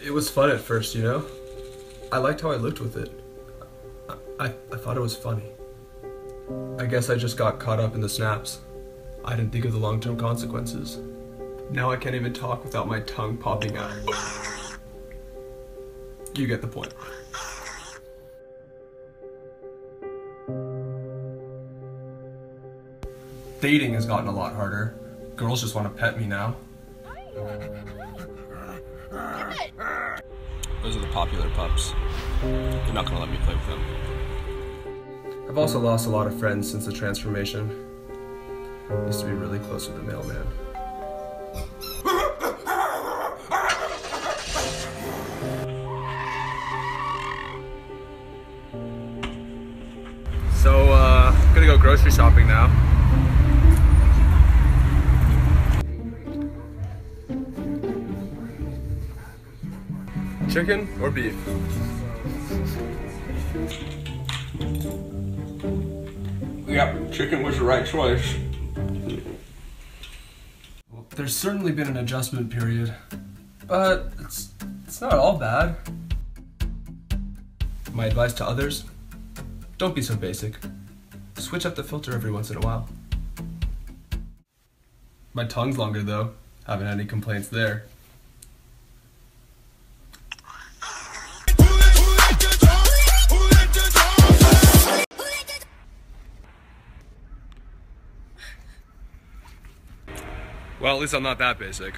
It was fun at first, you know? I liked how I looked with it. I thought it was funny. I guess I just got caught up in the snaps. I didn't think of the long-term consequences. Now I can't even talk without my tongue popping out. You get the point. Dating has gotten a lot harder. Girls just want to pet me now. Those are the popular pups. They're not gonna let me play with them. I've also lost a lot of friends since the transformation. I used to be really close with the mailman. So, I'm gonna go grocery shopping now. Chicken or beef? Yep, chicken was the right choice. Well, there's certainly been an adjustment period, but it's not all bad. My advice to others, don't be so basic. Switch up the filter every once in a while. My tongue's longer though. Haven't had any complaints there. Well, at least I'm not that basic.